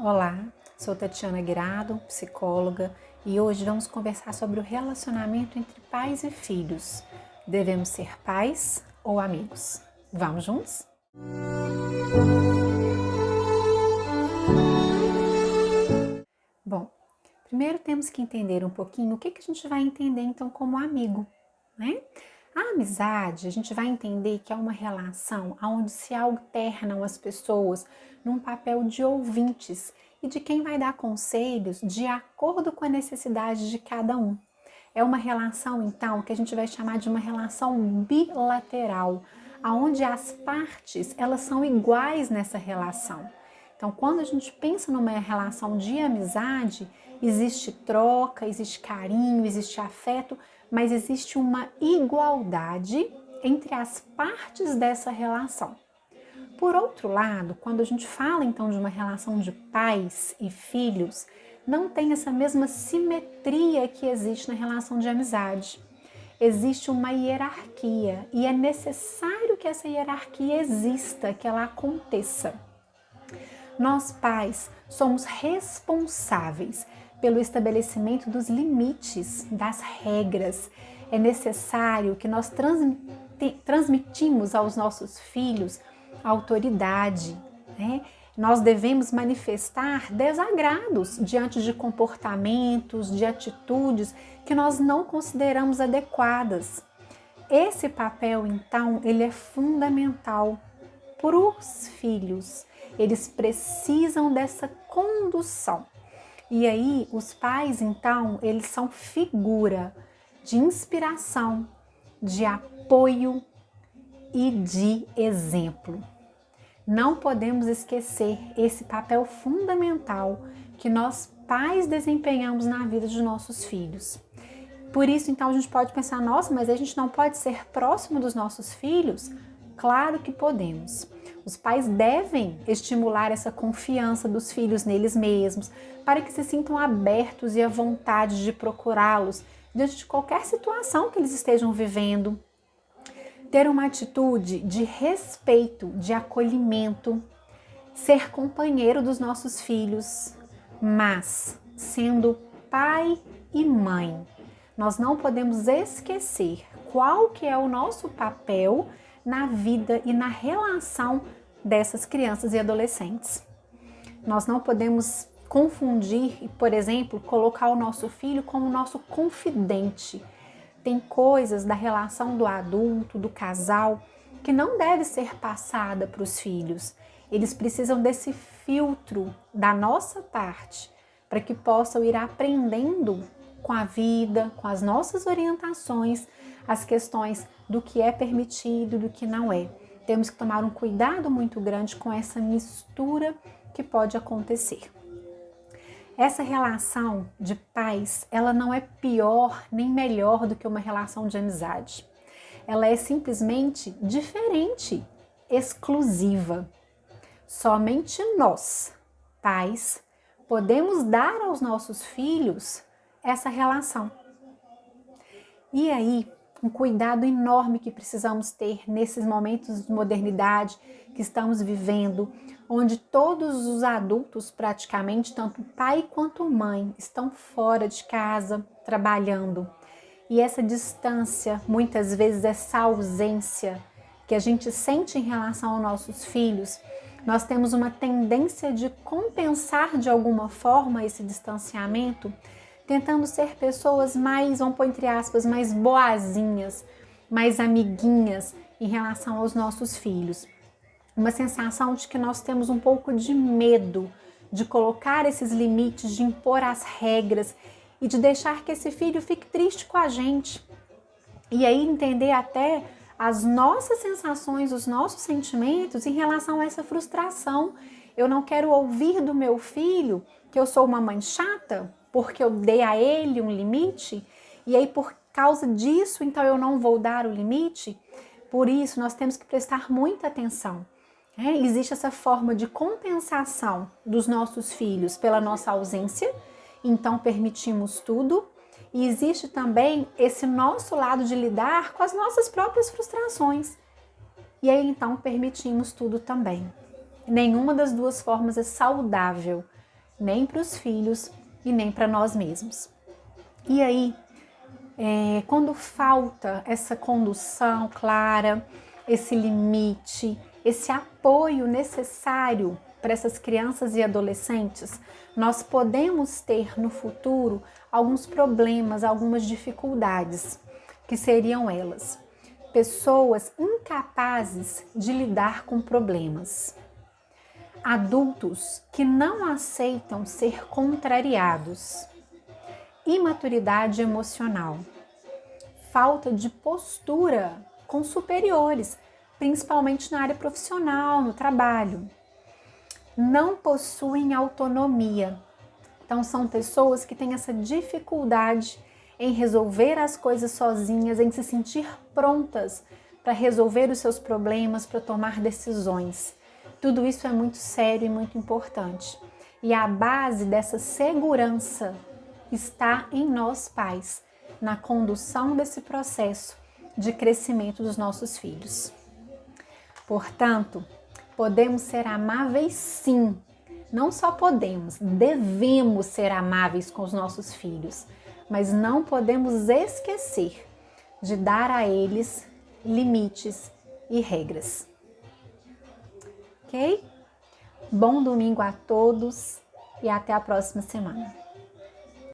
Olá, sou Tatiana Guirado, psicóloga, e hoje vamos conversar sobre o relacionamento entre pais e filhos. Devemos ser pais ou amigos? Vamos juntos? Bom, primeiro temos que entender um pouquinho o que a gente vai entender então como amigo, né? A amizade, a gente vai entender que é uma relação onde se alternam as pessoas num papel de ouvintes e de quem vai dar conselhos de acordo com a necessidade de cada um. É uma relação, então, que a gente vai chamar de uma relação bilateral, onde as partes elas são iguais nessa relação. Então, quando a gente pensa numa relação de amizade, existe troca, existe carinho, existe afeto, mas existe uma igualdade entre as partes dessa relação. Por outro lado, quando a gente fala então de uma relação de pais e filhos, não tem essa mesma simetria que existe na relação de amizade. Existe uma hierarquia e é necessário que essa hierarquia exista, que ela aconteça. Nós, pais, somos responsáveis pelo estabelecimento dos limites, das regras. É necessário que nós transmitimos aos nossos filhos a autoridade, né? Nós devemos manifestar desagrados diante de comportamentos, de atitudes que nós não consideramos adequadas. Esse papel, então, ele é fundamental para os filhos. Eles precisam dessa condução. E aí, os pais, então, eles são figura de inspiração, de apoio e de exemplo. Não podemos esquecer esse papel fundamental que nós, pais, desempenhamos na vida de nossos filhos. Por isso, então, a gente pode pensar, nossa, mas a gente não pode ser próximo dos nossos filhos? Claro que podemos. Os pais devem estimular essa confiança dos filhos neles mesmos, para que se sintam abertos e à vontade de procurá-los diante de qualquer situação que eles estejam vivendo. Ter uma atitude de respeito, de acolhimento, ser companheiro dos nossos filhos, mas sendo pai e mãe. Nós não podemos esquecer qual que é o nosso papel na vida e na relação dessas crianças e adolescentes. Nós não podemos confundir e, por exemplo, colocar o nosso filho como nosso confidente. Tem coisas da relação do adulto, do casal, que não deve ser passada para os filhos. Eles precisam desse filtro da nossa parte para que possam ir aprendendo com a vida, com as nossas orientações, as questões do que é permitido e do que não é. Temos que tomar um cuidado muito grande com essa mistura que pode acontecer. Essa relação de pais, ela não é pior nem melhor do que uma relação de amizade. Ela é simplesmente diferente, exclusiva. Somente nós, pais, podemos dar aos nossos filhos essa relação. E aí, um cuidado enorme que precisamos ter nesses momentos de modernidade que estamos vivendo, onde todos os adultos, praticamente, tanto pai quanto mãe, estão fora de casa, trabalhando. E essa distância, muitas vezes essa ausência que a gente sente em relação aos nossos filhos, nós temos uma tendência de compensar de alguma forma esse distanciamento, tentando ser pessoas mais, vamos pôr entre aspas, mais boazinhas, mais amiguinhas em relação aos nossos filhos. Uma sensação de que nós temos um pouco de medo de colocar esses limites, de impor as regras e de deixar que esse filho fique triste com a gente. E aí entender até as nossas sensações, os nossos sentimentos em relação a essa frustração. Eu não quero ouvir do meu filho que eu sou uma mãe chata, porque eu dei a ele um limite, e aí por causa disso, então eu não vou dar o limite. Por isso, nós temos que prestar muita atenção. Existe essa forma de compensação dos nossos filhos pela nossa ausência, então permitimos tudo. E existe também esse nosso lado de lidar com as nossas próprias frustrações. E aí então permitimos tudo também. Nenhuma das duas formas é saudável. nem para os filhos e nem para nós mesmos. E aí, quando falta essa condução clara, esse limite, esse apoio necessário para essas crianças e adolescentes, nós podemos ter no futuro alguns problemas, algumas dificuldades, que seriam elas: pessoas incapazes de lidar com problemas, adultos que não aceitam ser contrariados, imaturidade emocional, falta de postura com superiores, principalmente na área profissional, no trabalho. Não possuem autonomia. Então são pessoas que têm essa dificuldade em resolver as coisas sozinhas, em se sentir prontas para resolver os seus problemas, para tomar decisões. Tudo isso é muito sério e muito importante. E a base dessa segurança está em nós pais, na condução desse processo de crescimento dos nossos filhos. Portanto, podemos ser amáveis sim. Não só podemos, devemos ser amáveis com os nossos filhos, mas não podemos esquecer de dar a eles limites e regras. Ok? Bom domingo a todos e até a próxima semana.